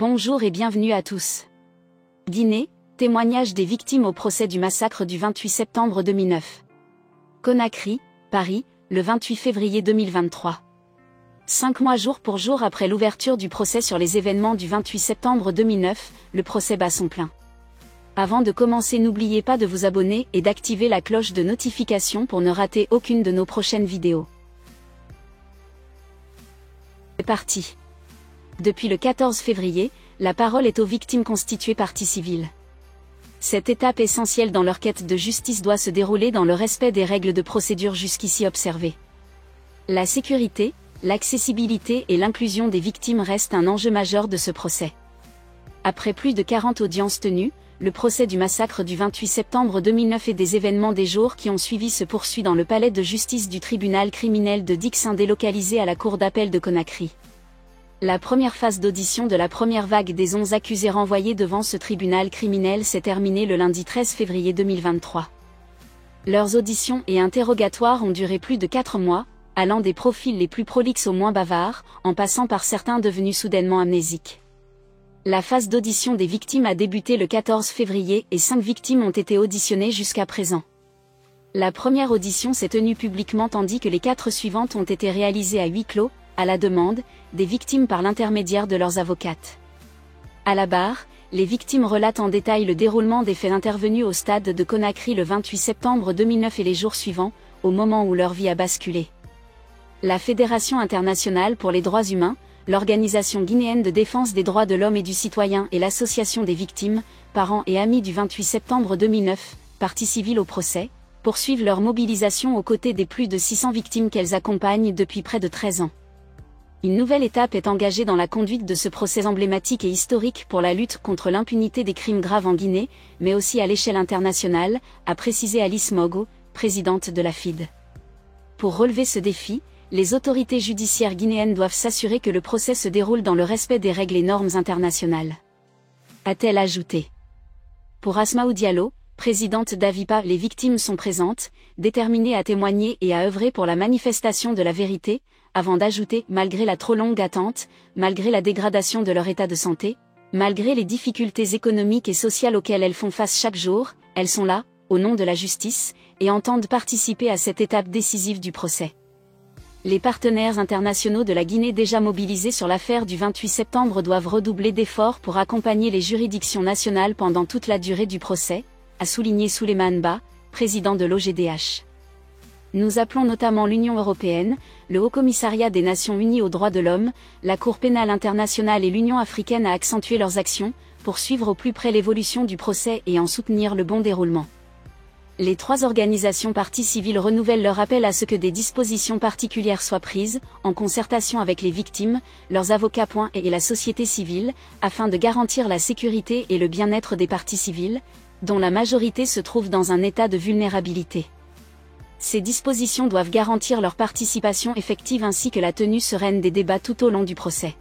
Bonjour et bienvenue à tous. Guinée, témoignage des victimes au procès du massacre du 28 septembre 2009. Conakry, Paris, le 28 février 2023. 5 mois jour pour jour après l'ouverture du procès sur les événements du 28 septembre 2009, le procès bat son plein. Avant de commencer, n'oubliez pas de vous abonner et d'activer la cloche de notification pour ne rater aucune de nos prochaines vidéos. C'est parti. Depuis le 14 février, la parole est aux victimes constituées partie civile. Cette étape essentielle dans leur quête de justice doit se dérouler dans le respect des règles de procédure jusqu'ici observées. La sécurité, l'accessibilité et l'inclusion des victimes restent un enjeu majeur de ce procès. Après plus de 40 audiences tenues, le procès du massacre du 28 septembre 2009 et des événements des jours qui ont suivi se poursuit dans le palais de justice du tribunal criminel de Dixin délocalisé à la cour d'appel de Conakry. La première phase d'audition de la première vague des 11 accusés renvoyés devant ce tribunal criminel s'est terminée le lundi 13 février 2023. Leurs auditions et interrogatoires ont duré plus de 4 mois, allant des profils les plus prolixes aux moins bavards, en passant par certains devenus soudainement amnésiques. La phase d'audition des victimes a débuté le 14 février et 5 victimes ont été auditionnées jusqu'à présent. La première audition s'est tenue publiquement tandis que les 4 suivantes ont été réalisées à huis clos, à la demande des victimes par l'intermédiaire de leurs avocates. À la barre, les victimes relatent en détail le déroulement des faits intervenus au stade de Conakry le 28 septembre 2009 et les jours suivants, au moment où leur vie a basculé. La Fédération internationale pour les droits humains, l'Organisation guinéenne de défense des droits de l'homme et du citoyen et l'Association des victimes, parents et amis du 28 septembre 2009, partie civile au procès, poursuivent leur mobilisation aux côtés des plus de 600 victimes qu'elles accompagnent depuis près de 13 ans. Une nouvelle étape est engagée dans la conduite de ce procès emblématique et historique pour la lutte contre l'impunité des crimes graves en Guinée, mais aussi à l'échelle internationale, a précisé Alice Mogo, présidente de la FID. Pour relever ce défi, les autorités judiciaires guinéennes doivent s'assurer que le procès se déroule dans le respect des règles et normes internationales. A-t-elle ajouté. Pour Asmaou Diallo, présidente d'Avipa, les victimes sont présentes, déterminées à témoigner et à œuvrer pour la manifestation de la vérité, avant d'ajouter, malgré la trop longue attente, malgré la dégradation de leur état de santé, malgré les difficultés économiques et sociales auxquelles elles font face chaque jour, elles sont là, au nom de la justice, et entendent participer à cette étape décisive du procès. Les partenaires internationaux de la Guinée déjà mobilisés sur l'affaire du 28 septembre doivent redoubler d'efforts pour accompagner les juridictions nationales pendant toute la durée du procès, a souligné Souleymane Ba, président de l'OGDH. Nous appelons notamment l'Union européenne, le Haut-Commissariat des Nations Unies aux droits de l'homme, la Cour pénale internationale et l'Union africaine à accentuer leurs actions, pour suivre au plus près l'évolution du procès et en soutenir le bon déroulement. Les 3 organisations parties civiles renouvellent leur appel à ce que des dispositions particulières soient prises, en concertation avec les victimes, leurs avocats et la société civile, afin de garantir la sécurité et le bien-être des parties civiles, dont la majorité se trouve dans un état de vulnérabilité. Ces dispositions doivent garantir leur participation effective ainsi que la tenue sereine des débats tout au long du procès.